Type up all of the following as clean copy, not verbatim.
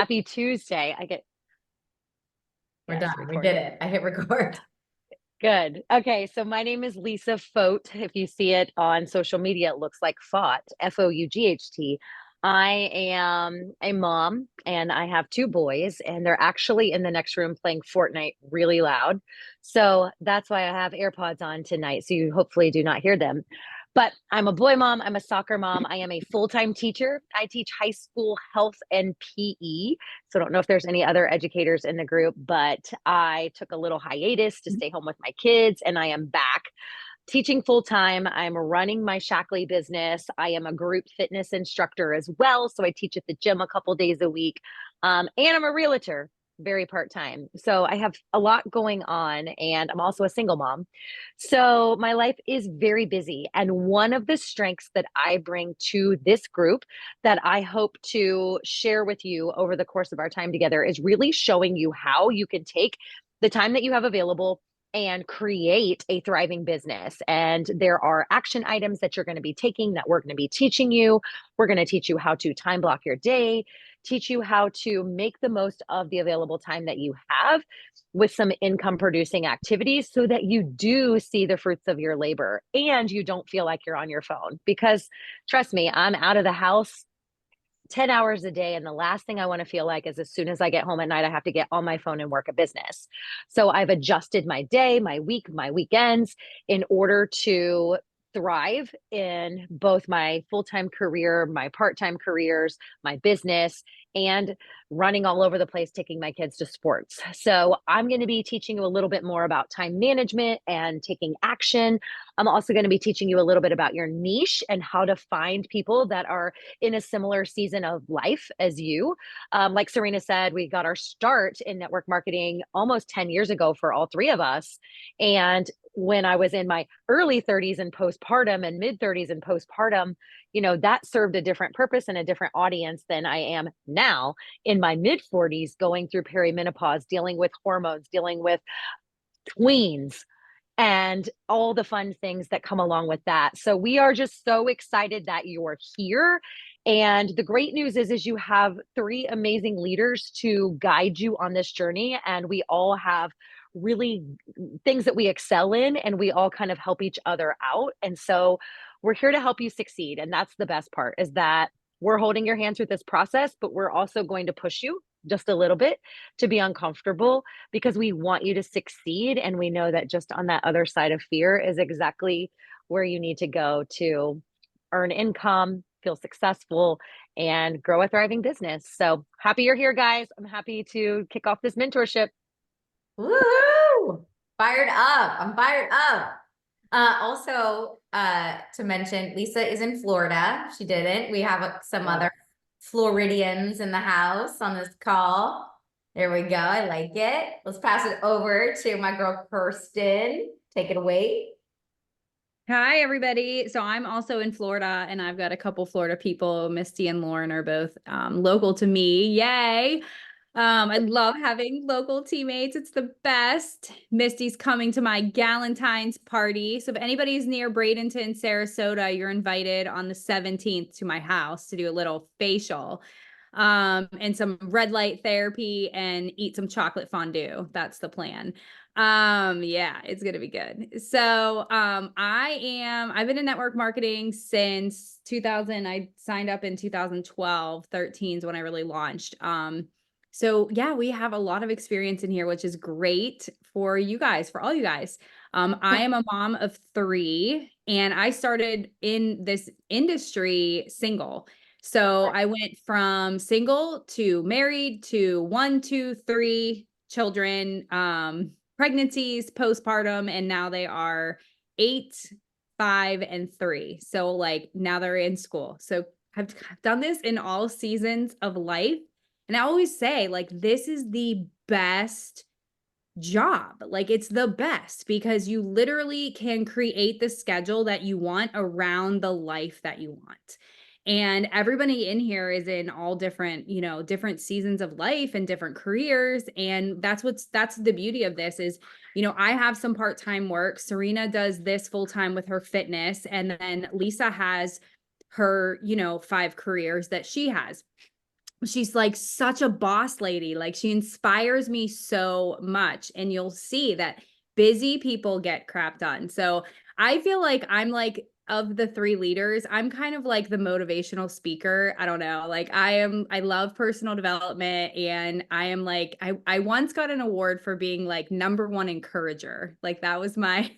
Happy Tuesday. We're Yes, done. We record. did it. I hit record. Good. Okay, so my name is Lisa Foat. If you see it on social media, it looks like Fought, Fought. I am a mom and I have two boys, and they're actually in the next room playing Fortnite really loud. So that's why I have AirPods on tonight. So you hopefully do not hear them. But I'm a boy mom. I'm a soccer mom. I am a full-time teacher. I teach high school health and PE. So I don't know if there's any other educators in the group, but I took a little hiatus to stay home with my kids, and I am back teaching full time. I'm running my Shackley business. I am a group fitness instructor as well. So I teach at the gym a couple days a week. And I'm a realtor, very part time. So I have a lot going on, and I'm also a single mom. So my life is very busy. And one of the strengths that I bring to this group that I hope to share with you over the course of our time together is really showing you how you can take the time that you have available and create a thriving business. And there are action items that you're going to be taking that we're going to be teaching you. We're going to teach you how to time block your day, teach you how to make the most of the available time that you have with some income producing activities so that you do see the fruits of your labor and you don't feel like you're on your phone. Because trust me, I'm out of the house 10 hours a day. And the last thing I want to feel like is as soon as I get home at night, I have to get on my phone and work a business. So I've adjusted my day, my week, my weekends in order to thrive in both my full-time career, my part-time careers, my business, and running all over the place, taking my kids to sports. So I'm going to be teaching you a little bit more about time management and taking action. I'm also going to be teaching you a little bit about your niche and how to find people that are in a similar season of life as you. Like Serena said, we got our start in network marketing almost 10 years ago for all three of us. And when I was in my early 30s and postpartum and mid 30s and postpartum, that served a different purpose and a different audience than I am now in my mid 40s, going through perimenopause, dealing with hormones, dealing with tweens, and all the fun things that come along with that. So we are just so excited that you're here. And the great news is you have three amazing leaders to guide you on this journey. And we all have really things that we excel in, and we all kind of help each other out. And so we're here to help you succeed. And that's the best part, is that we're holding your hand through this process, but we're also going to push you just a little bit to be uncomfortable, because we want you to succeed. And we know that just on that other side of fear is exactly where you need to go to earn income, feel successful, and grow a thriving business. So happy you're here, guys. I'm happy to kick off this mentorship. Woohoo! Fired up. I'm fired up. Also, to mention, Lisa is in Florida. She didn't. We have some other Floridians in the house on this call. There we go. I like it. Let's pass it over to my girl, Kirsten. Take it away. Hi, everybody. So I'm also in Florida, and I've got a couple Florida people. Misty and Lauren are both local to me. Yay. I love having local teammates. It's the best. Misty's coming to my Galentine's party. So if anybody's near Bradenton, Sarasota, you're invited on the 17th to my house to do a little facial, and some red light therapy and eat some chocolate fondue. That's the plan. Yeah, it's gonna be good. So I've been in network marketing since 2000. I signed up in 2012. 13 is when I really launched. So yeah, we have a lot of experience in here, which is great for you guys, for all you guys. I am a mom of 3, and I started in this industry single. So I went from single to married to 1, 2, 3 children, pregnancies, postpartum, and now they are 8, 5, and 3. So like now they're in school. So I've done this in all seasons of life. And I always say, like, this is the best job. Like, it's the best because you literally can create the schedule that you want around the life that you want. And everybody in here is in all different, different seasons of life and different careers. And that's the beauty of this is, I have some part-time work. Serena does this full-time with her fitness. And then Lisa has her, 5 careers that she has. she's like such a boss lady. Like she inspires me so much. And you'll see that busy people get crap done. So I feel like I'm like, of the three leaders, I'm kind of like the motivational speaker. I don't know. Like I love personal development, and I am like, I once got an award for being like #1 encourager. Like that was my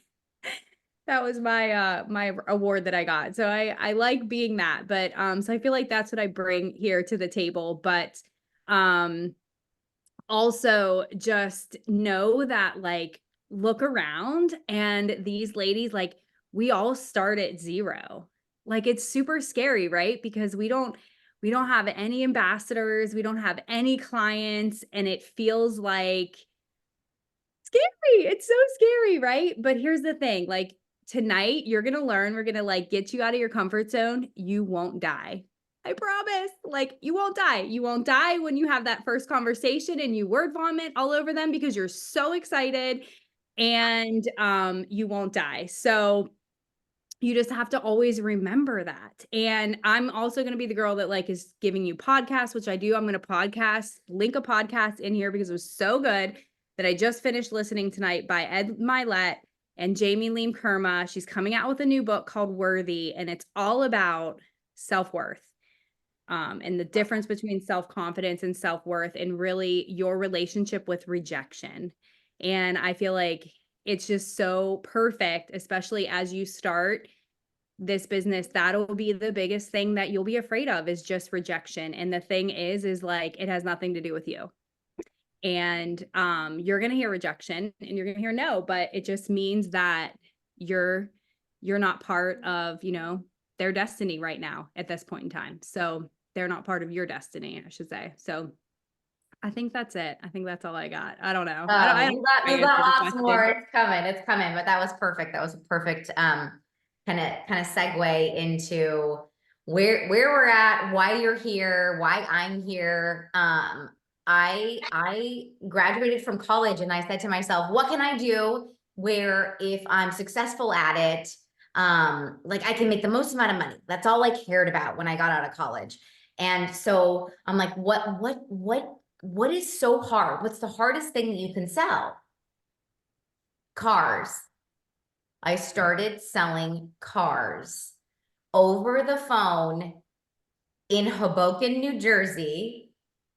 that was my award that I got. So I like being that. But so I feel like that's what I bring here to the table. But um also just know that, like, look around, and these ladies, like, we all start at zero. Like it's super scary, right? Because we don't have any ambassadors, we don't have any clients, and it feels like scary. It's so scary, right? But here's the thing, like tonight you're going to learn, we're going to like get you out of your comfort zone. You won't die. I promise. Like you won't die. You won't die when you have that first conversation and you word vomit all over them because you're so excited, and you won't die. So you just have to always remember that. And I'm also going to be the girl that like is giving you podcasts, which I do. I'm going to link a podcast in here because it was so good that I just finished listening tonight by Ed Milet and Jamie Leem Kerma. She's coming out with a new book called Worthy, and it's all about self-worth. And the difference between self-confidence and self-worth, and really your relationship with rejection. And I feel like it's just so perfect, especially as you start this business. That'll be the biggest thing that you'll be afraid of, is just rejection. And the thing is like, it has nothing to do with you. And you're going to hear rejection and you're going to hear no, but it just means that you're not part of, their destiny right now at this point in time. So they're not part of your destiny, I should say. So I think that's it. I think that's all I got. I don't know. I don't You answer got the lots question. more. It's coming, but that was perfect. That was a perfect kind of segue into where we're at, why you're here, why I'm here. I graduated from college and I said to myself, what can I do where if I'm successful at it, like I can make the most amount of money. That's all I cared about when I got out of college. And so I'm like, what is so hard? What's the hardest thing that you can sell? Cars. I started selling cars over the phone in Hoboken, New Jersey.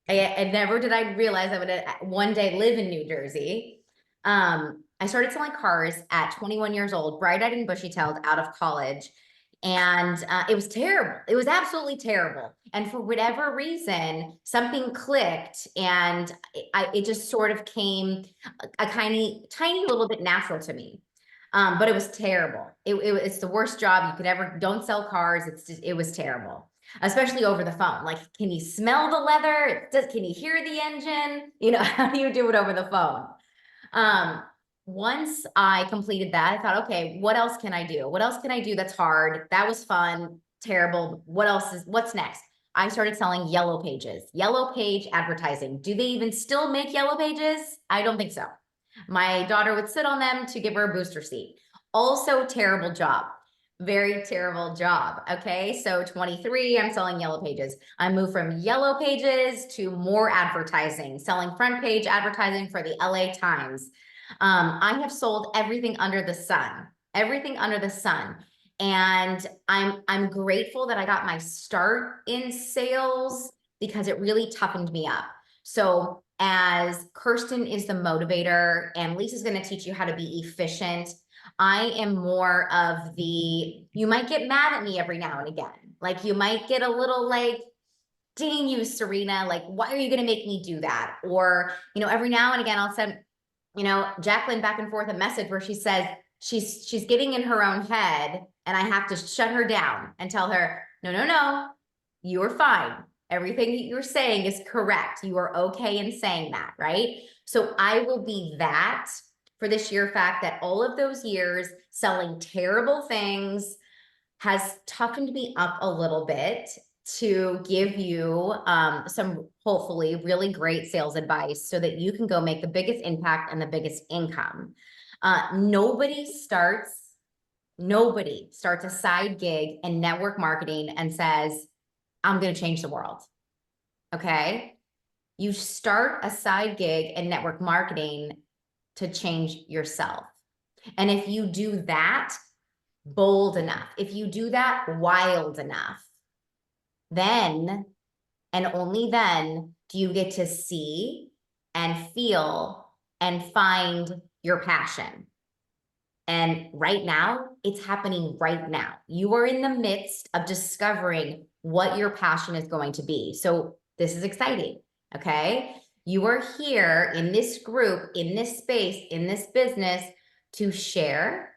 And never did I realize I would one day live in New Jersey. I started selling cars at 21 years old, bright-eyed and bushy-tailed, out of college. And it was terrible. It was absolutely terrible. And for whatever reason, something clicked, and it just sort of came a tiny little bit natural to me. But it was terrible. It's the worst job you could ever. Don't sell cars. It was terrible, especially over the phone. Like, can you smell the leather? Can you hear the engine? How do you do it over the phone? Once I completed that, I thought, okay, what else can I do? What else can I do that's hard? That was fun, terrible. What's next? I started selling yellow pages, yellow page advertising. Do they even still make yellow pages? I don't think so. My daughter would sit on them to give her a booster seat. Also terrible job. Very terrible job. Okay. So 23, I'm selling yellow pages. I moved from yellow pages to more advertising, selling front page advertising for the LA Times. I have sold everything under the sun, And I'm grateful that I got my start in sales because it really toughened me up. So as Kirsten is the motivator and Lisa's going to teach you how to be efficient, I am more of you might get mad at me every now and again. Like you might get a little like, dang you, Serena, like, why are you going to make me do that? Or, every now and again, I'll send, Jacqueline back and forth a message where she says she's getting in her own head and I have to shut her down and tell her, no, you're fine. Everything that you're saying is correct. You are okay in saying that, right? So I will be that for the sheer fact that all of those years selling terrible things has toughened me up a little bit to give you some hopefully really great sales advice so that you can go make the biggest impact and the biggest income. Nobody starts a side gig in network marketing and says, I'm going to change the world. okay? You start a side gig in network marketing to change yourself. And if you do that bold enough, if you do that wild enough, then and only then do you get to see and feel and find your passion. And right now, it's happening right now. You are in the midst of discovering what your passion is going to be. So this is exciting, okay? You are here in this group, in this space, in this business to share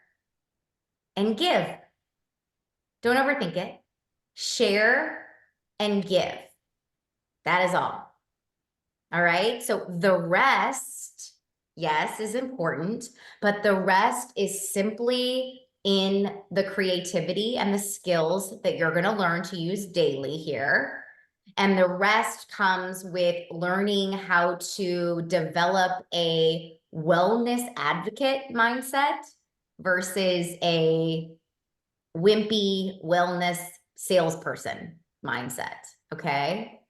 and give. Don't overthink it. Share and give. That is all. All right. So the rest, yes, is important, but the rest is simply in the creativity and the skills that you're going to learn to use daily here. And the rest comes with learning how to develop a wellness advocate mindset versus a wimpy wellness salesperson mindset. Okay.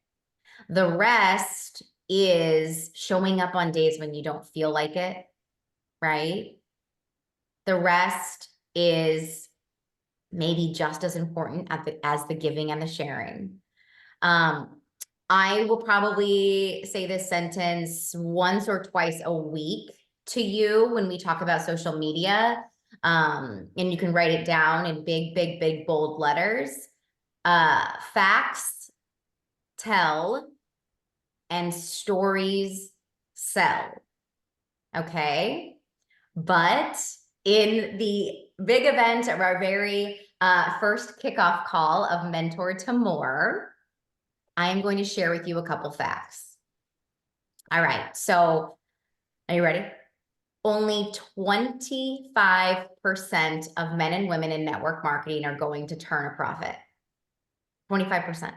The rest is showing up on days when you don't feel like it, right? The rest is maybe just as important as the giving and the sharing. I will probably say this sentence once or twice a week to you when we talk about social media. And you can write it down in big, big, big, bold letters. Facts tell and stories sell. Okay. But in the big event of our very first kickoff call of Mentor to More, I am going to share with you a couple facts. All right. So are you ready? Only 25% of men and women in network marketing are going to turn a profit. 25%.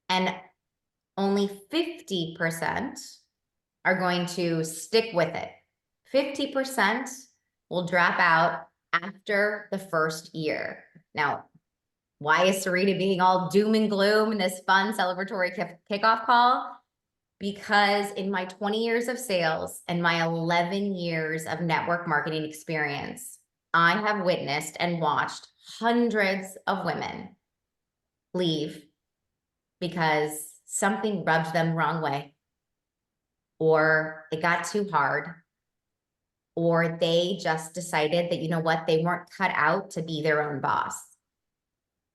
And only 50% are going to stick with it. 50% will drop out after the first year. Now, why is Sarita being all doom and gloom in this fun celebratory kickoff call? Because in my 20 years of sales and my 11 years of network marketing experience, I have witnessed and watched hundreds of women leave because something rubbed them the wrong way, or it got too hard, or they just decided that, you know what, they weren't cut out to be their own boss.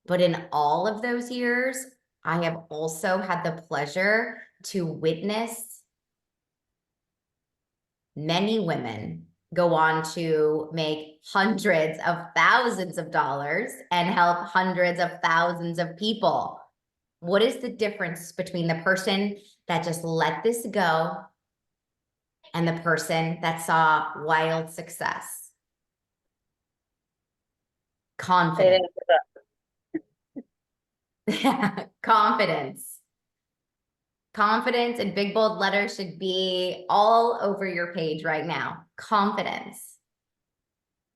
But in all of those years, I have also had the pleasure to witness many women go on to make hundreds of thousands of dollars and help hundreds of thousands of people. What is the difference between the person that just let this go and the person that saw wild success? Confidence. Confidence. Confidence in big bold letters should be all over your page right now. Confidence.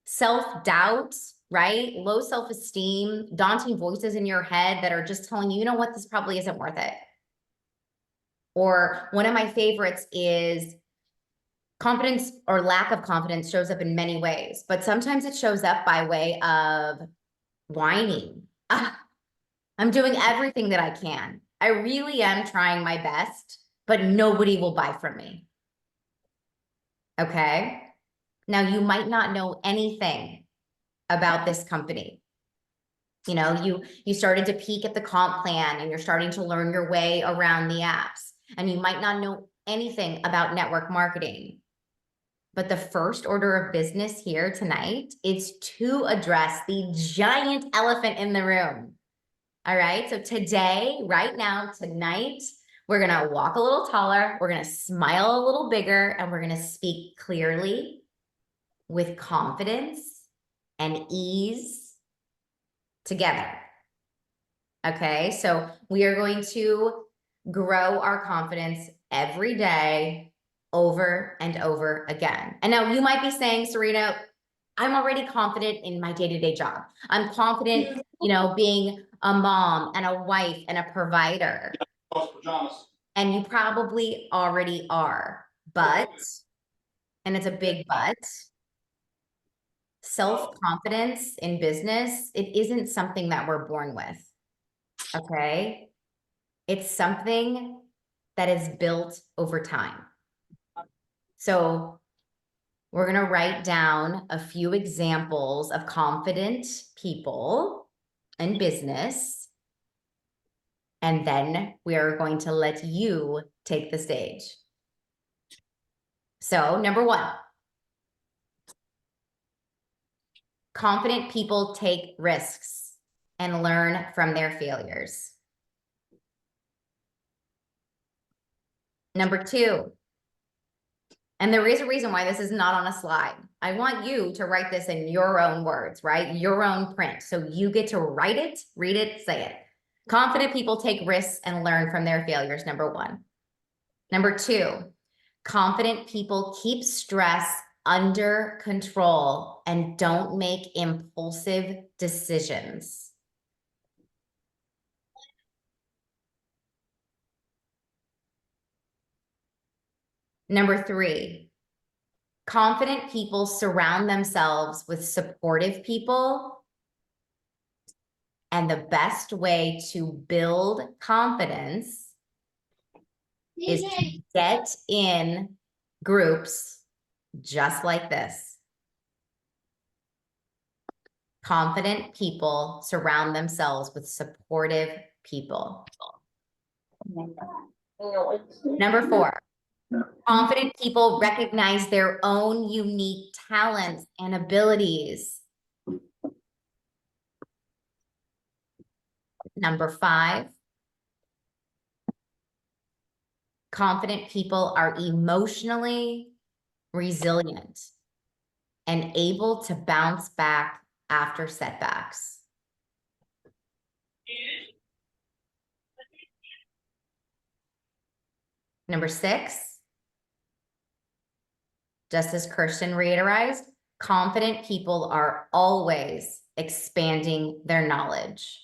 Self-doubt, right? Low self-esteem, daunting voices in your head that are just telling you, you know what, this probably isn't worth it. Or one of my favorites is confidence or lack of confidence shows up in many ways, but sometimes it shows up by way of whining. I'm doing everything that I can. I really am trying my best, but nobody will buy from me. Okay. Now you might not know anything about this company. You know, you started to peek at the comp plan and you're starting to learn your way around the apps, and you might not know anything about network marketing. But the first order of business here tonight is to address the giant elephant in the room. All right. So today, right now, tonight, we're going to walk a little taller. We're going to smile a little bigger, and we're going to speak clearly with confidence and ease together. Okay. So we are going to grow our confidence every day, over and over again. And now you might be saying, Serena, I'm already confident in my day-to-day job. I'm confident, you know, being a mom and a wife and a provider. Pajamas. And you probably already are, but, and it's a big but, self-confidence in business, it isn't something that we're born with, okay? It's something that is built over time. So we're gonna write down a few examples of confident people in business, and then we are going to let you take the stage. So number one, confident people take risks and learn from their failures. Number two, and there is a reason why this is not on a slide. I want you to write this in your own words, right? Your own print. So you get to write it, read it, say it. Confident people take risks and learn from their failures, number one. Number two, confident people keep stress under control and don't make impulsive decisions. Number three, confident people surround themselves with supportive people. And the best way to build confidence is to get in groups just like this. Confident people surround themselves with supportive people. Number four, confident people recognize their own unique talents and abilities. Number five, confident people are emotionally resilient and able to bounce back after setbacks. Number six, just as Kirsten reiterized, confident people are always expanding their knowledge.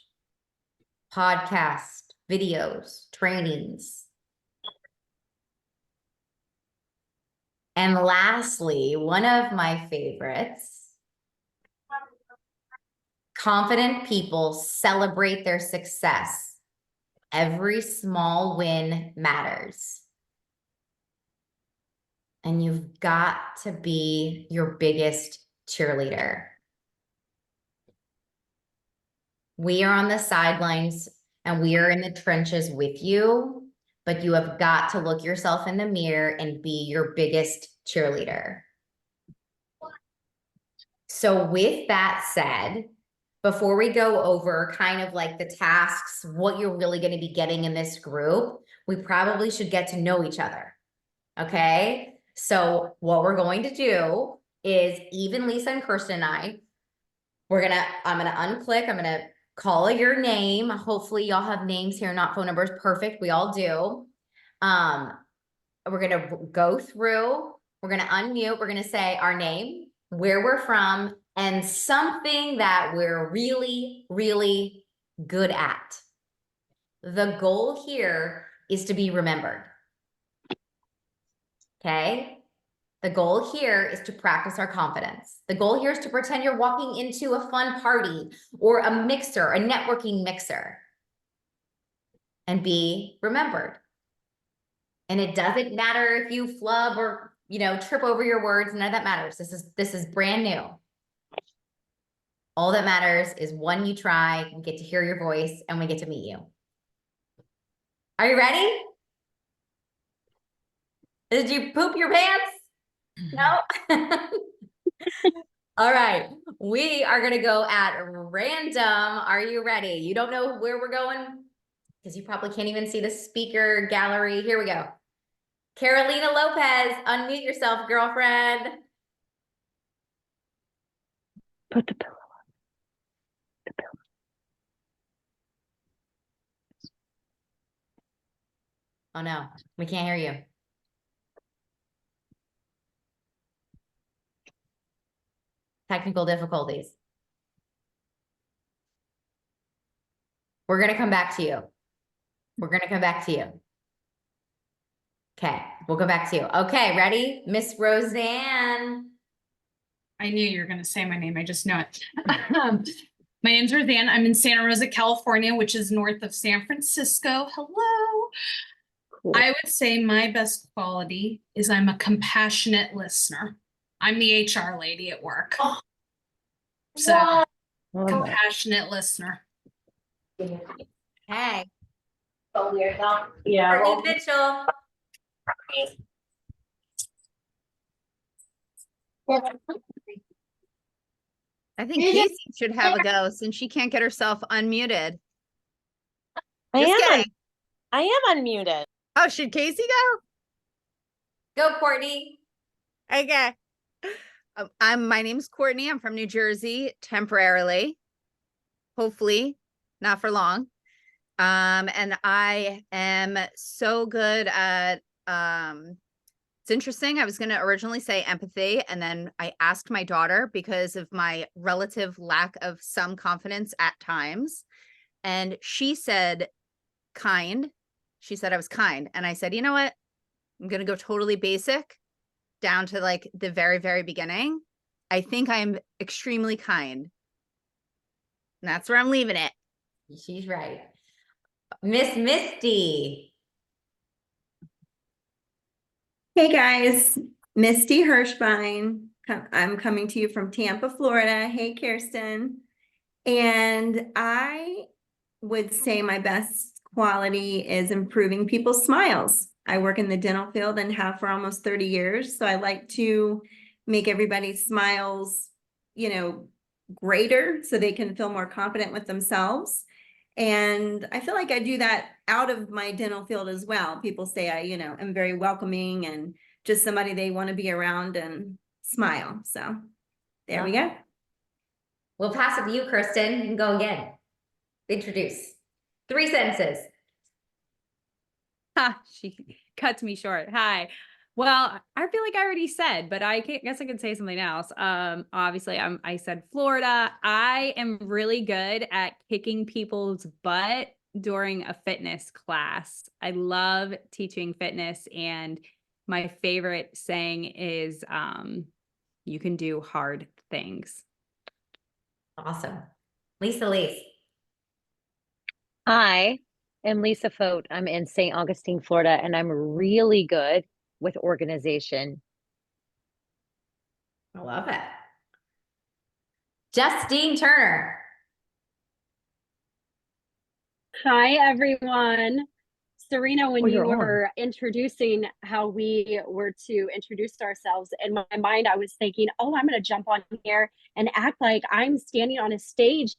Podcasts, videos, trainings. And lastly, one of my favorites, confident people celebrate their success. Every small win matters. And you've got to be your biggest cheerleader. We are on the sidelines and we are in the trenches with you, but you have got to look yourself in the mirror and be your biggest cheerleader. So with that said, before we go over kind of like the tasks, what you're really going to be getting in this group, we probably should get to know each other. Okay. So what we're going to do is even Lisa and Kirsten and I'm going to unclick. I'm going to call your name. Hopefully y'all have names here, not phone numbers. Perfect. We all do. We're going to go through, we're going to unmute. We're going to say our name, where we're from, and something that we're really, really good at. The goal here is to be remembered. Okay. The goal here is to practice our confidence. The goal here is to pretend you're walking into a fun party or a mixer, a networking mixer, and be remembered. And it doesn't matter if you flub or, trip over your words. None of that matters. This is brand new. All that matters is when you try, we get to hear your voice and we get to meet you. Are you ready? Did you poop your pants? No? All right. We are going to go at random. Are you ready? You don't know where we're going? Because you probably can't even see the speaker gallery. Here we go. Carolina Lopez, unmute yourself, girlfriend. Put the pillow on. The pillow. Oh no, we can't hear you. Technical difficulties. We're going to come back to you. We're going to come back to you. Okay, we'll go back to you. Okay, ready? Miss Roseanne. I knew you were going to say my name. I just know it. My name's Roseanne. I'm in Santa Rosa, California, which is north of San Francisco. Hello. Cool. I would say my best quality is I'm a compassionate listener. I'm the HR lady at work. Oh, So, wow. compassionate listener. Hey. So weird now. Yeah. Courtney Mitchell. I think Casey should have a go since she can't get herself unmuted. I am unmuted. Oh, should Casey Go, Courtney. go? Okay. My name's Courtney. I'm from New Jersey temporarily. Hopefully not for long. And I am so good at it's interesting. I was going to originally say empathy, and then I asked my daughter because of my relative lack of some confidence at times. And she said kind. She said I was kind. And I said, you know what? I'm going to go totally basic down to like the very, very beginning. I think I'm extremely kind. And that's where I'm leaving it. She's right. Miss Misty. Hey guys, Misty Hirschbein. I'm coming to you from Tampa, Florida. Hey, Kirsten. And I would say my best quality is improving people's smiles. I work in the dental field and have for almost 30 years. So I like to make everybody's smiles, greater so they can feel more confident with themselves. And I feel like I do that out of my dental field as well. People say I, am very welcoming and just somebody they want to be around and smile. So there we go. We'll pass it to you, Kirsten. You can go again. Introduce. 3 sentences. She cuts me short. Hi. Well, I feel like I already said, but guess I could say something else. Obviously I said Florida. I am really good at kicking people's butt during a fitness class. I love teaching fitness, and my favorite saying is, you can do hard things. Awesome. Lisa Lace. Hi, I'm Lisa Fote. I'm in St. Augustine, Florida, and I'm really good with organization. I love it. Justine Turner. Hi, everyone. Serena, when you you're on. were introducing how we were to introduce ourselves, in my mind, I was thinking, oh, I'm going to jump on here and act like I'm standing on a stage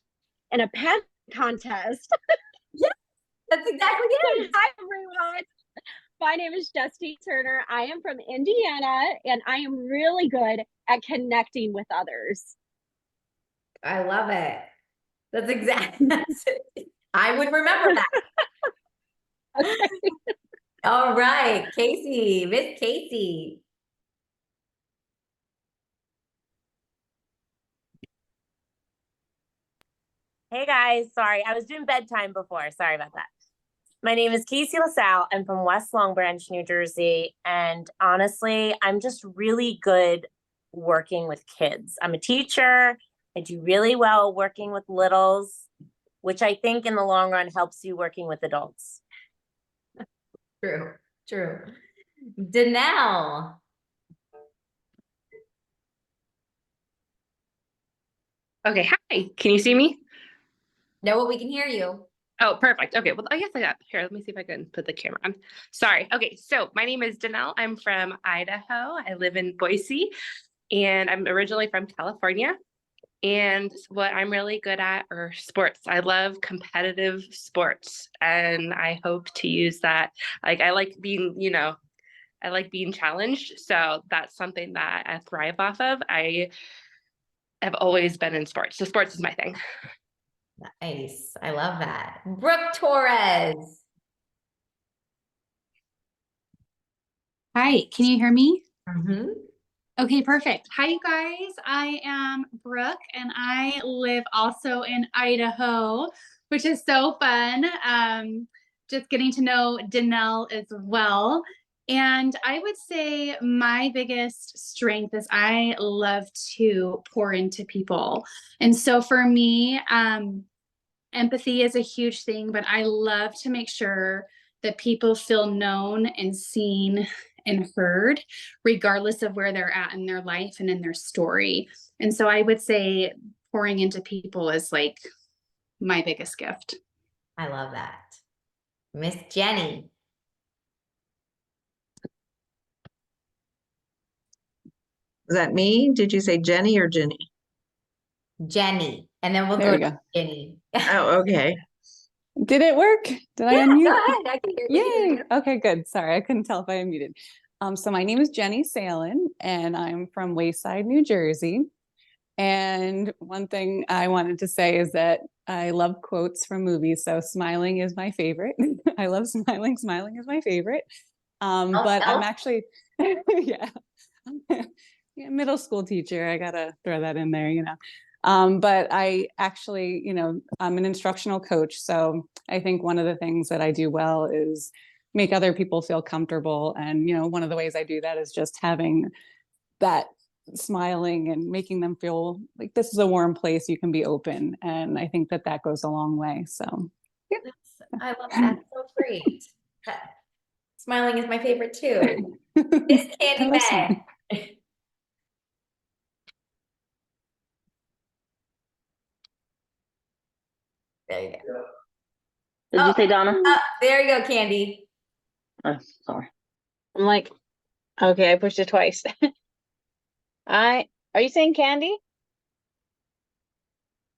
in a pageant contest. Yeah, that's exactly it. Hi, everyone. My name is Justine Turner. I am from Indiana, and I am really good at connecting with others. I love it. That's exactly. I would remember that. Okay. All right, Casey, Miss Casey. Hey guys, sorry. I was doing bedtime before. Sorry about that. My name is Casey LaSalle. I'm from West Long Branch, New Jersey. And honestly, I'm just really good working with kids. I'm a teacher. I do really well working with littles, which I think in the long run helps you working with adults. True, true. Danelle. Okay, hi. Can you see me? No, we can hear you. Oh, perfect. Okay, well, I guess I got here. Let me see if I can put the camera on. Sorry. Okay, so my name is Danelle. I'm from Idaho. I live in Boise, and I'm originally from California. And what I'm really good at are sports. I love competitive sports, and I hope to use that. Like, I like being, I like being challenged. So that's something that I thrive off of. I have always been in sports. So sports is my thing. Nice. I love that. Brooke Torres. Hi, can you hear me? Mm-hmm. Okay, perfect. Hi, you guys. I am Brooke, and I live also in Idaho, which is so fun. just getting to know Danelle as well. And I would say my biggest strength is I love to pour into people. And so for me, empathy is a huge thing, but I love to make sure that people feel known and seen and heard, regardless of where they're at in their life and in their story. And so I would say pouring into people is like my biggest gift. I love that. Miss Jenny. Is that me? Did you say Jenny or Ginny? Jenny. And then we'll There go we to go. Jenny. Oh, okay. Did it work? Did I Yeah, unmute? go ahead. I can hear you. Yay. Okay, good. Sorry, I couldn't tell if I unmuted. So my name is Jenny Salen, and I'm from Wayside, New Jersey. And one thing I wanted to say is that I love quotes from movies. So smiling is my favorite. I love smiling. Smiling is my favorite. But I'm actually, yeah. Yeah, middle school teacher. I gotta throw that in there, you know. But I actually, you know, I'm an instructional coach. So I think one of the things that I do well is make other people feel comfortable. And, you know, one of the ways I do that is just having that smiling and making them feel like this is a warm place, you can be open. And I think that that goes a long way. So, yeah. I love that. So great. Smiling is my favorite too. Miss Candy Bag. There you go. Did you say Donna? There you go, Candy. Oh, sorry. I'm like, okay, I pushed it twice. Are you saying Candy?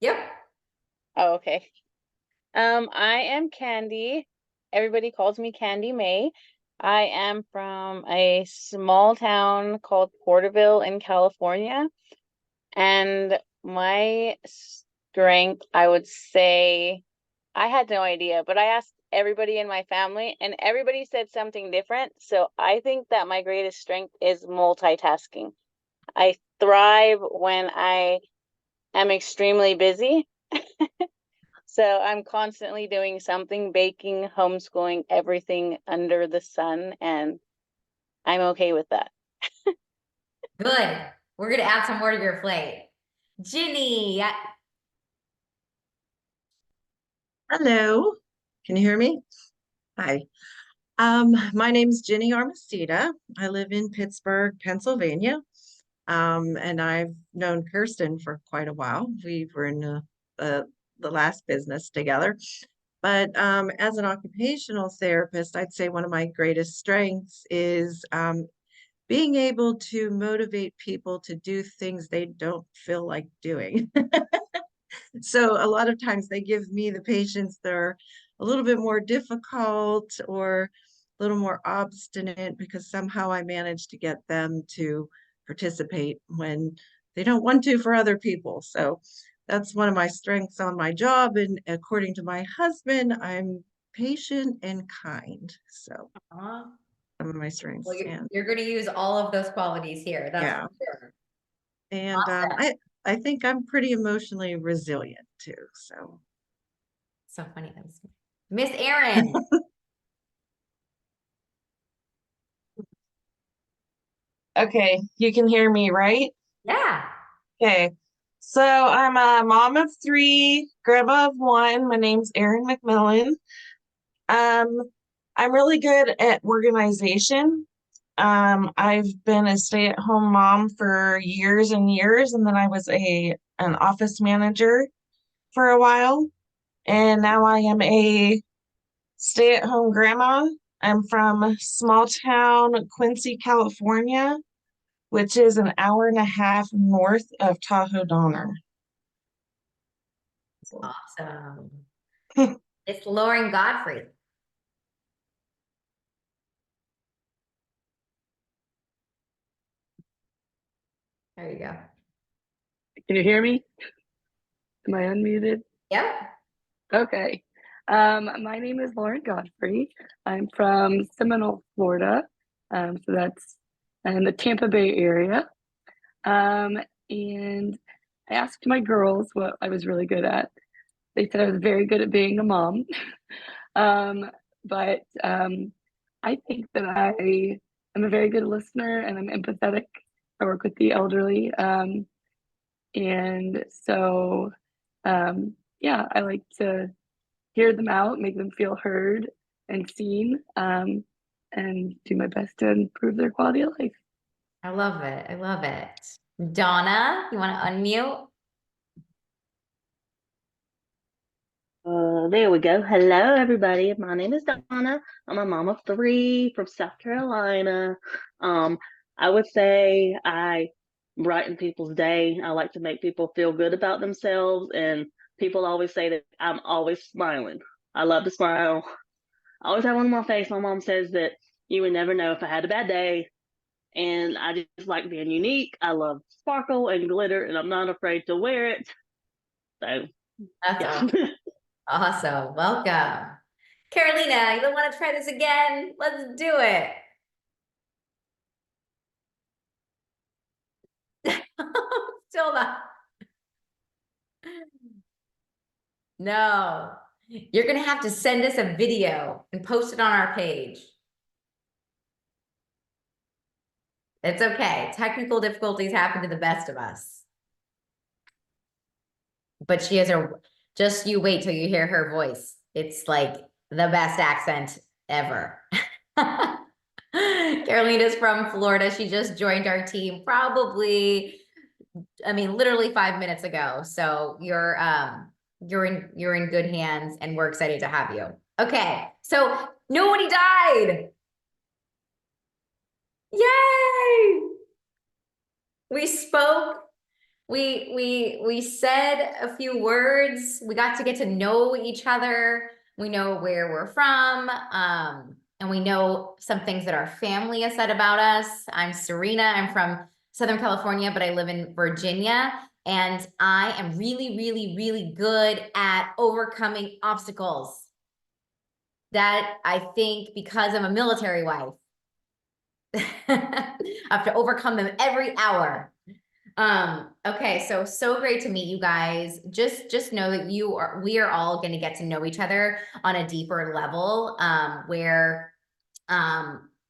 Yep. Oh, okay. I am Candy. Everybody calls me Candy May. I am from a small town called Porterville in California. And my strength, I would say, I had no idea, but I asked everybody in my family and everybody said something different. So I think that my greatest strength is multitasking. I thrive when I am extremely busy. So I'm constantly doing something, baking, homeschooling, everything under the sun, and I'm okay with that. Good. We're going to add some more to your plate. Ginny. Hello. Can you hear me? Hi. My name's Ginny Armistida. I live in Pittsburgh, Pennsylvania. And I've known Kirsten for quite a while. We were in the last business together. But as an occupational therapist, I'd say one of my greatest strengths is being able to motivate people to do things they don't feel like doing. So a lot of times they give me the patients that are a little bit more difficult or a little more obstinate because somehow I manage to get them to participate when they don't want to for other people. So that's one of my strengths on my job. And according to my husband, I'm patient and kind. So some of my strengths. Well, you're going to use all of those qualities here. That's for sure. And Awesome. I think I'm pretty emotionally resilient too. So funny. Miss Erin. Okay, you can hear me, right? Yeah. Okay, so I'm a mom of 3, grandma of 1. My name's Erin McMillan. I'm really good at organization. I've been a stay-at-home mom for years and years, and then I was an office manager for a while, and now I am a stay-at-home grandma. I'm from small town Quincy, California, which is an hour and a half north of Tahoe Donner. Awesome. It's Lauren Godfrey. There you go. Can you hear me? Am I unmuted? Yep. Okay. My name is Lauren Godfrey. I'm from Seminole, Florida. So that's in the Tampa Bay area. And I asked my girls what I was really good at. They said I was very good at being a mom. but I think that I am a very good listener and I'm empathetic. I work with the elderly. And so, yeah, I like to hear them out, make them feel heard and seen, and do my best to improve their quality of life. I love it. I love it. Donna, you want to unmute? There we go. Hello, everybody. My name is Donna. I'm a mom of 3 from South Carolina. I would say I brighten people's day. I like to make people feel good about themselves, and people always say that I'm always smiling. I love to smile. I always have one on my face. My mom says that you would never know if I had a bad day, and I just like being unique. I love sparkle and glitter, and I'm not afraid to wear it. So, That's yeah. awesome. Welcome. Carolina, you don't want to try this again? Let's do it. Still not. No. You're going to have to send us a video and post it on our page. It's okay. Technical difficulties happen to the best of us. But she has just you wait till you hear her voice. It's like the best accent ever. Carolina's from Florida. She just joined our team probably, I mean, literally 5 minutes ago. So you're in good hands and we're excited to have you. Okay, so nobody died. Yay! We spoke. We said a few words. We got to get to know each other. We know where we're from. And we know some things that our family has said about us. I'm Serena. I'm from Southern California, but I live in Virginia. And I am really, really, really good at overcoming obstacles. That I think because I'm a military wife. I have to overcome them every hour. Okay, so great to meet you guys. Just know that we are all going to get to know each other on a deeper level, where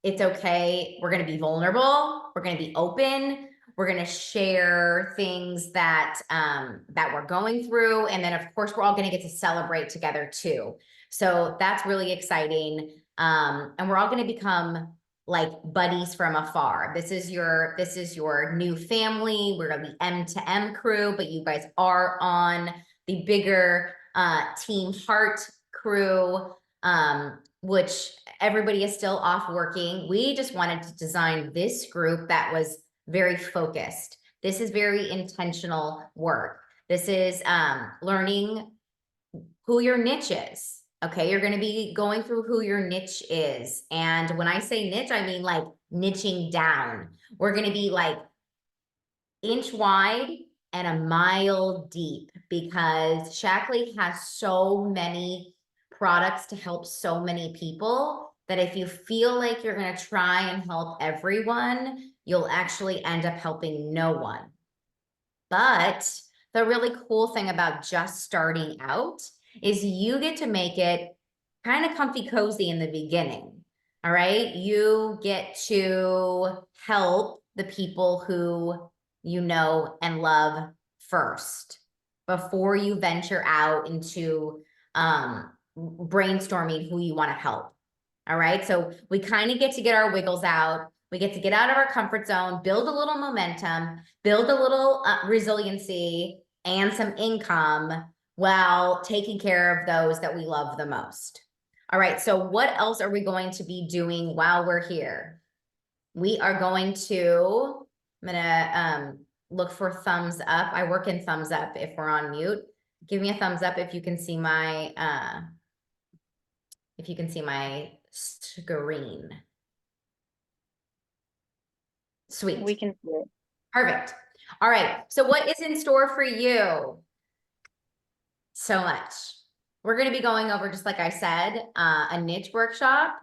it's okay. We're going to be vulnerable. We're going to be open. We're going to share things that that we're going through, and then of course we're all going to get to celebrate together too. So that's really exciting. And we're all going to become like buddies from afar. This is your new family. We're the M2M crew, but you guys are on the bigger Team Heart crew, which everybody is still off working. We just wanted to design this group that was very focused. This is very intentional work. This is learning who your niche is. Okay, you're going to be going through who your niche is. And when I say niche, I mean like niching down. We're going to be like inch wide and a mile deep, because Shackley has so many products to help so many people that if you feel like you're going to try and help everyone, you'll actually end up helping no one. But the really cool thing about just starting out is you get to make it kind of comfy cozy in the beginning. All right. You get to help the people who you know and love first before you venture out into brainstorming who you want to help. All right. So we kind of get to get our wiggles out. We get to get out of our comfort zone, build a little momentum, build a little resiliency and some income while taking care of those that we love the most. All right, so what else are we going to be doing while we're here? We are going to, I'm gonna look for thumbs up. I work in thumbs up if we're on mute. Give me a thumbs up if you can see my screen. Sweet. We can see it. Perfect. All right, so what is in store for you? So much. We're going to be going over, just like I said, a niche workshop.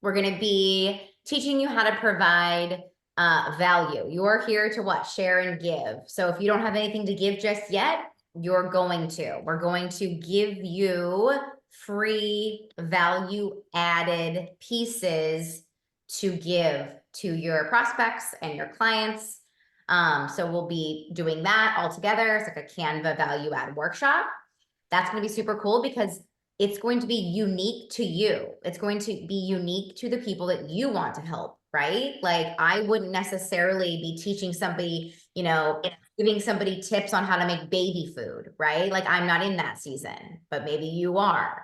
We're going to be teaching you how to provide value. You're here to what? Share and give. So if you don't have anything to give just yet, you're going to. We're going to give you free value added pieces to give to your prospects and your clients. So we'll be doing that all together. It's like a Canva value add workshop. That's going to be super cool because it's going to be unique to you. It's going to be unique to the people that you want to help, right? Like I wouldn't necessarily be teaching somebody, you know, giving somebody tips on how to make baby food, right? Like I'm not in that season, but maybe you are.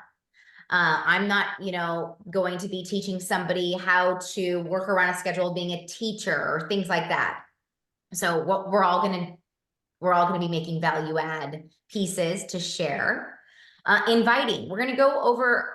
I'm not, you know, going to be teaching somebody how to work around a schedule of being a teacher or things like that. So what we're all going to be making value add pieces to share. Inviting, we're going to go over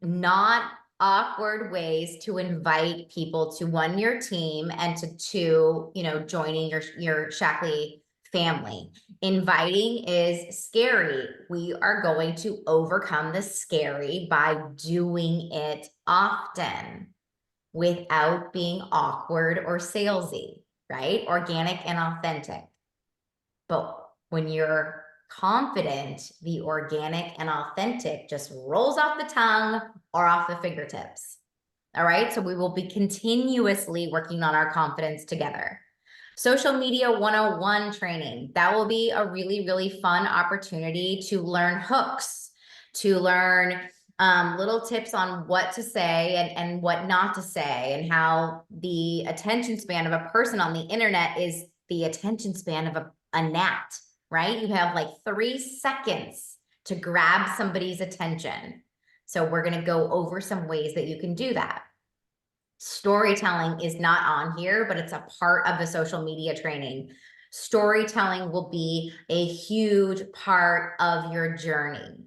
not awkward ways to invite people to one, your team, and to two, you know, joining your Shackley family. Inviting is scary. We are going to overcome the scary by doing it often without being awkward or salesy, right? Organic and authentic. But when you're confident, the organic and authentic just rolls off the tongue or off the fingertips. All right. So we will be continuously working on our confidence together. Social media 101 training. That will be a really, really fun opportunity to learn hooks, to learn little tips on what to say and what not to say, and how the attention span of a person on the internet is the attention span of a gnat, right? You have like 3 seconds to grab somebody's attention. So we're going to go over some ways that you can do that. Storytelling is not on here, but it's a part of the social media training. Storytelling will be a huge part of your journey,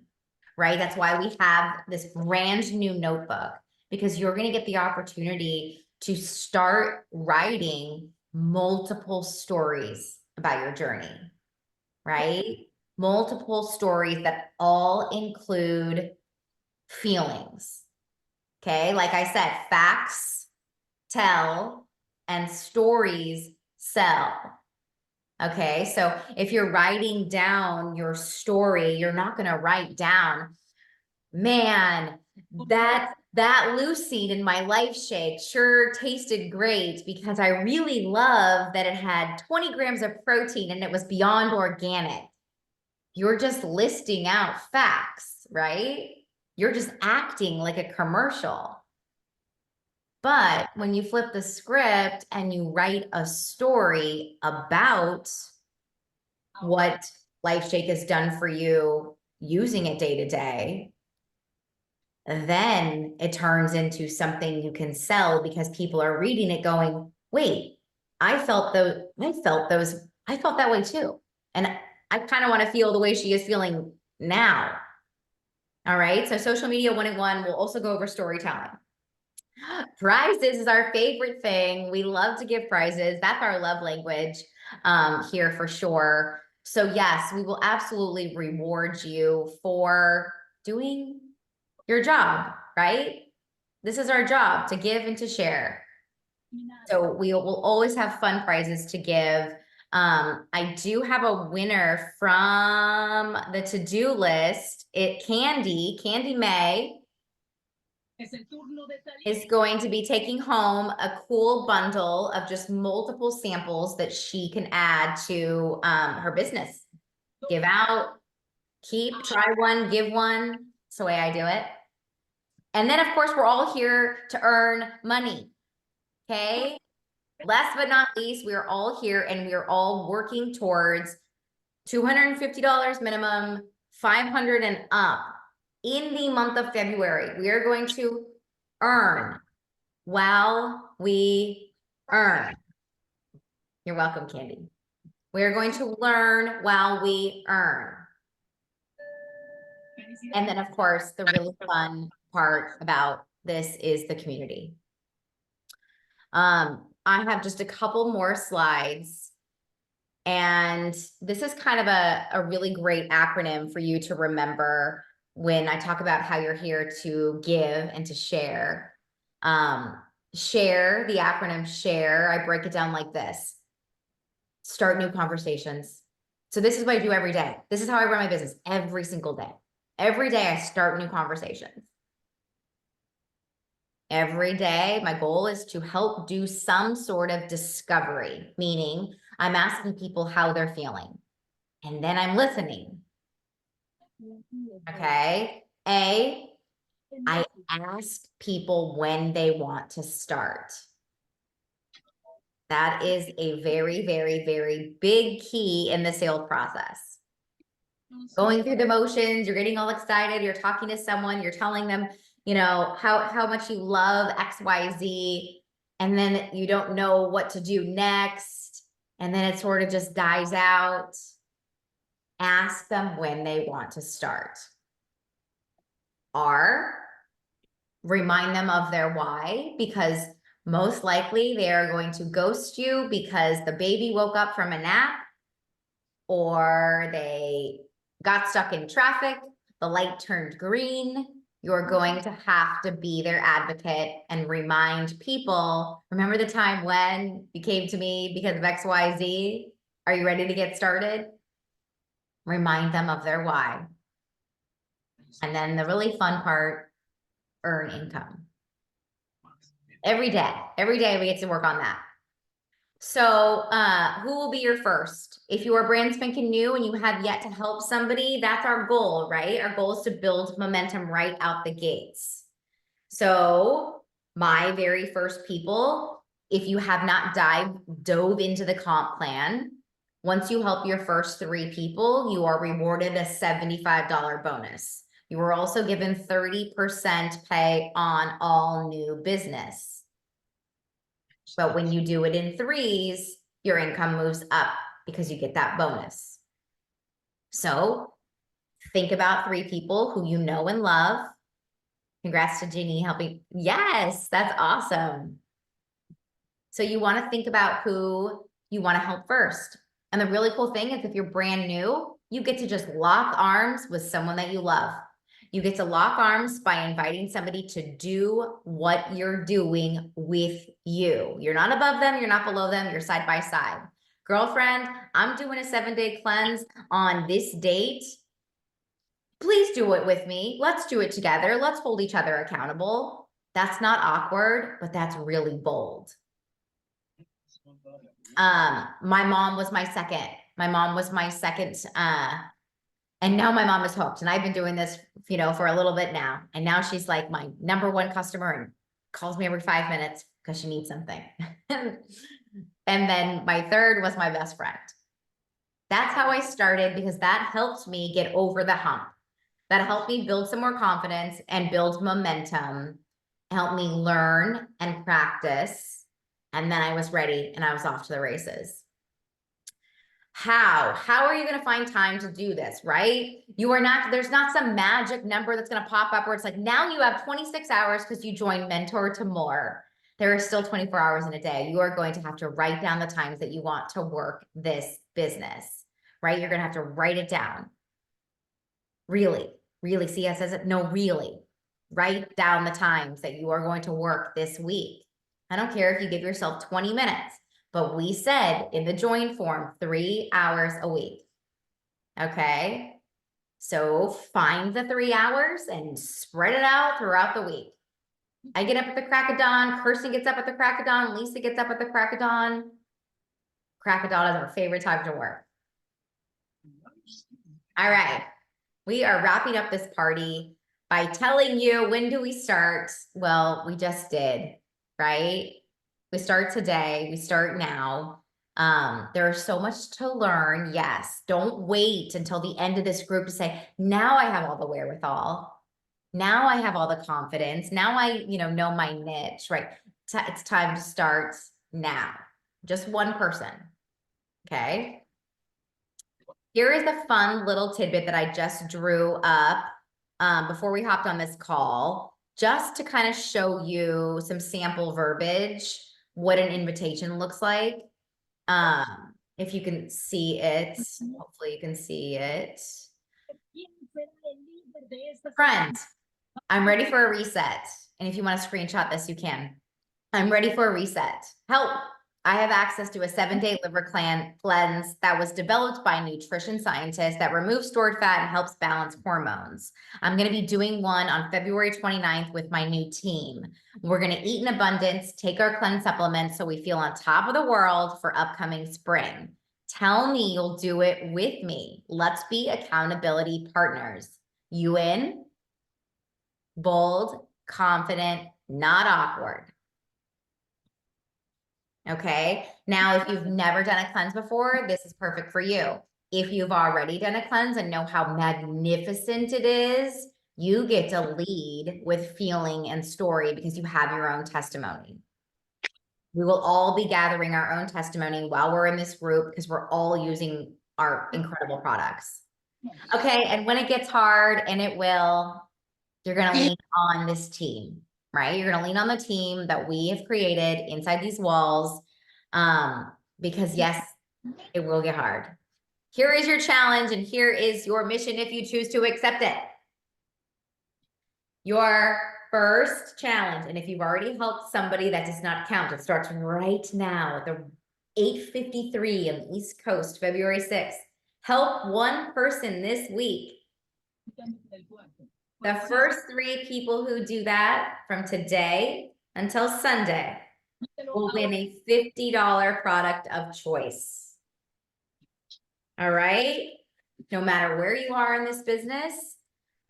right? That's why we have this brand new notebook, because you're going to get the opportunity to start writing multiple stories about your journey, right? Multiple stories that all include feelings. Okay, like I said, facts tell and stories sell. Okay, so if you're writing down your story, you're not going to write down, man, that loose seed in my life shake sure tasted great because I really love that it had 20 grams of protein and it was beyond organic. You're just listing out facts, right? You're just acting like a commercial. But when you flip the script and you write a story about what Life Shake has done for you using it day to day, then it turns into something you can sell because people are reading it going, wait, I felt that way too. And I kind of want to feel the way she is feeling now. All right. So social media 101, we'll also go over storytelling. Prizes is our favorite thing. We love to give prizes. That's our love language here for sure. So yes, we will absolutely reward you for doing your job, right? This is our job, to give and to share. So we will always have fun prizes to give. I do have a winner from the to-do list. Candy May is going to be taking home a cool bundle of just multiple samples that she can add to her business. Give out, keep, try one, give one. That's the way I do it. And then, of course, we're all here to earn money. Okay. Last but not least, we are all here and we are all working towards $250 minimum, $500 and up in the month of February. We are going to earn while we earn. You're welcome, Candy. We are going to learn while we earn. And then, of course, the really fun part about this is the community. I have just a couple more slides. And this is kind of a really great acronym for you to remember when I talk about how you're here to give and to share. Share, the acronym SHARE, I break it down like this. Start new conversations. So this is what I do every day. This is how I run my business every single day. Every day I start new conversations. Every day, my goal is to help do some sort of discovery, meaning I'm asking people how they're feeling, and then I'm listening. Okay. I ask people when they want to start. That is a very, very, very big key in the sales process. Going through the motions, you're getting all excited, you're talking to someone, you're telling them, you know, how much you love XYZ, and then you don't know what to do next, and then it sort of just dies out. Ask them when they want to start. Or remind them of their why, because most likely they are going to ghost you because the baby woke up from a nap, or they got stuck in traffic, the light turned green. You're going to have to be their advocate and remind people, remember the time when you came to me because of XYZ? Are you ready to get started? Remind them of their why. And then the really fun part, earn income. Every day we get to work on that. So who will be your first? If you are brand spanking new and you have yet to help somebody, that's our goal, right? Our goal is to build momentum right out the gates. So my very first people, if you have not dove into the comp plan, once you help your first 3 people, you are rewarded a $75 bonus. You are also given 30% pay on all new business. But when you do it in 3s, your income moves up because you get that bonus. So think about 3 people who you know and love. Congrats to Ginny helping. Yes, that's awesome. So you want to think about who you want to help first. And the really cool thing is if you're brand new, you get to just lock arms with someone that you love. You get to lock arms by inviting somebody to do what you're doing with you. You're not above them, you're not below them, you're side by side. Girlfriend, I'm doing a 7-day cleanse on this date. Please do it with me. Let's do it together. Let's hold each other accountable. That's not awkward, but that's really bold. My mom was my second. And now my mom is hooked, and I've been doing this, you know, for a little bit now. And now she's like my #1 customer and calls me every 5 minutes because she needs something. And then my third was my best friend. That's how I started, because that helped me get over the hump. That helped me build some more confidence and build momentum, helped me learn and practice. And then I was ready and I was off to the races. How are you going to find time to do this, right? There's not some magic number that's going to pop up where it's like, now you have 26 hours because you joined Mentor to More. There are still 24 hours in a day. You are going to have to write down the times that you want to work this business, right? You're going to have to write it down. Really, see, it says it, no, really. Write down the times that you are going to work this week. I don't care if you give yourself 20 minutes. But we said in the join form, 3 hours a week. Okay. So find the 3 hours and spread it out throughout the week. I get up at the crack of dawn. Kirsten gets up at the crack of dawn. Lisa gets up at the crack of dawn. Crack of dawn is our favorite time to work. All right. We are wrapping up this party by telling you, when do we start? Well, we just did, right? We start today, we start now. There's so much to learn. Yes, don't wait until the end of this group to say, now I have all the wherewithal. Now I have all the confidence. Now I, know my niche, right? It's time to start now. Just one person, okay? Here is the fun little tidbit that I just drew up before we hopped on this call, just to kind of show you some sample verbiage, what an invitation looks like. If you can see it, hopefully you can see it. Friend, I'm ready for a reset. And if you want to screenshot this, you can. I'm ready for a reset. Help. I have access to a 7-day liver cleanse that was developed by nutrition scientists that removes stored fat and helps balance hormones. I'm going to be doing one on February 29th with my new team. We're going to eat in abundance, take our cleanse supplements so we feel on top of the world for upcoming spring. Tell me you'll do it with me. Let's be accountability partners. You in? Bold, confident, not awkward. Okay. Now, if you've never done a cleanse before, this is perfect for you. If you've already done a cleanse and know how magnificent it is, you get to lead with feeling and story because you have your own testimony. We will all be gathering our own testimony while we're in this group because we're all using our incredible products. Okay. And when it gets hard, and it will, you're going to lean on this team, right? You're going to lean on the team that we have created inside these walls. Because yes, it will get hard. Here is your challenge, and here is your mission if you choose to accept it. Your first challenge, and if you've already helped somebody, that does not count. It starts right now at the 8:53 on the East Coast, February 6th. Help one person this week. The first 3 people who do that from today until Sunday will win a $50 product of choice. All right. No matter where you are in this business,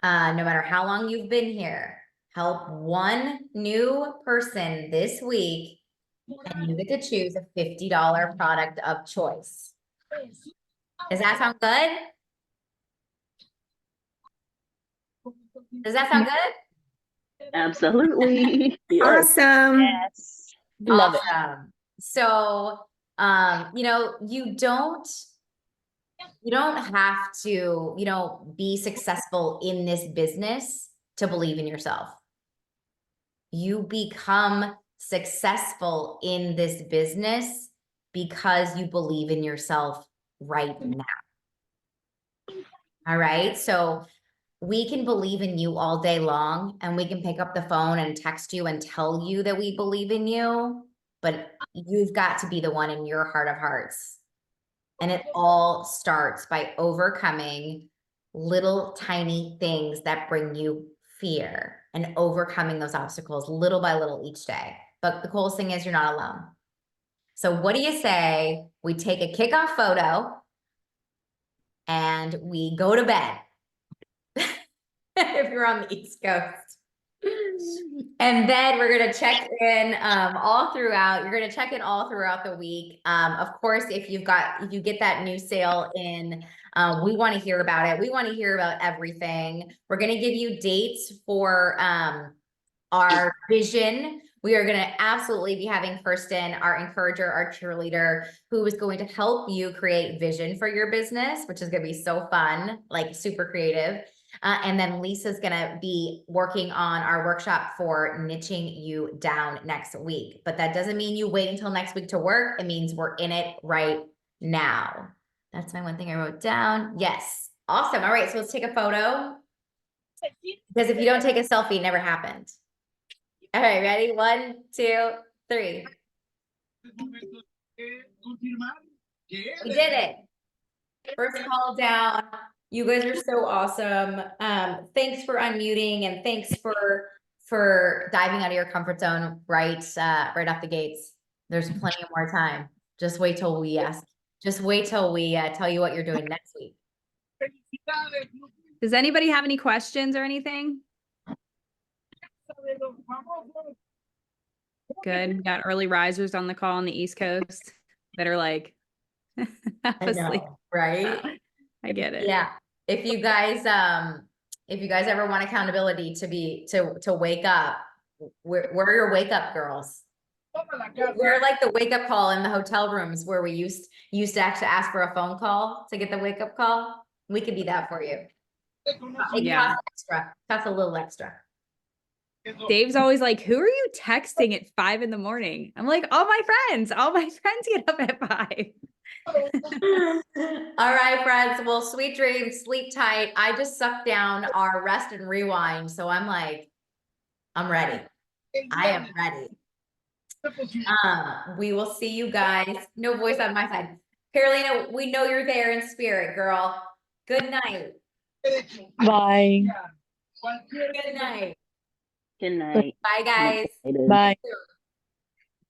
no matter how long you've been here, help one new person this week, and you get to choose a $50 product of choice. Does that sound good? Does that sound good? Absolutely. Yes. Awesome. Yes. Love it. Awesome. So, you know, you don't have to, be successful in this business to believe in yourself. You become successful in this business because you believe in yourself right now. All right. So we can believe in you all day long, and we can pick up the phone and text you and tell you that we believe in you, but you've got to be the one in your heart of hearts. And it all starts by overcoming little tiny things that bring you fear and overcoming those obstacles little by little each day. But the coolest thing is you're not alone. So what do you say we take a kickoff photo and we go to bed? If you're on the East Coast. And then we're going to check in all throughout. You're going to check in all throughout the week. Of course, if you get that new sale in, we want to hear about it. We want to hear about everything. We're going to give you dates for our vision. We are going to absolutely be having Kirsten, our encourager, our cheerleader, who is going to help you create vision for your business, which is going to be so fun, like super creative. And then Lisa's going to be working on our workshop for niching you down next week. But that doesn't mean you wait until next week to work. It means we're in it right now. That's my one thing I wrote down. Yes. Awesome. All right. So let's take a photo. Because if you don't take a selfie, it never happened. All right. Ready? 1, 2, 3. We did it. First call down. You guys are so awesome. Thanks for unmuting, and thanks for diving out of your comfort zone right off the gates. There's plenty of more time. Just wait till we ask. Just wait till we tell you what you're doing next week. Does anybody have any questions or anything? Good. We got early risers on the call on the East Coast that are like I know, right? I get it. Yeah. If you guys ever want accountability to wake up, we're your wake up girls. We're like the wake up call in the hotel rooms where we used to actually ask for a phone call to get the wake up call. We could be that for you. It costs extra. Costs a little extra. Dave's always like, who are you texting at 5 in the morning? I'm like, all my friends get up at 5. All right, friends. Well, sweet dreams, sleep tight. I just sucked down our rest and rewind. So I'm like, I'm ready. I am ready. We will see you guys. No voice on my side. Carolina, we know you're there in spirit, girl. Good night. Bye. Good night. Good night. Bye, guys. Bye. See you soon.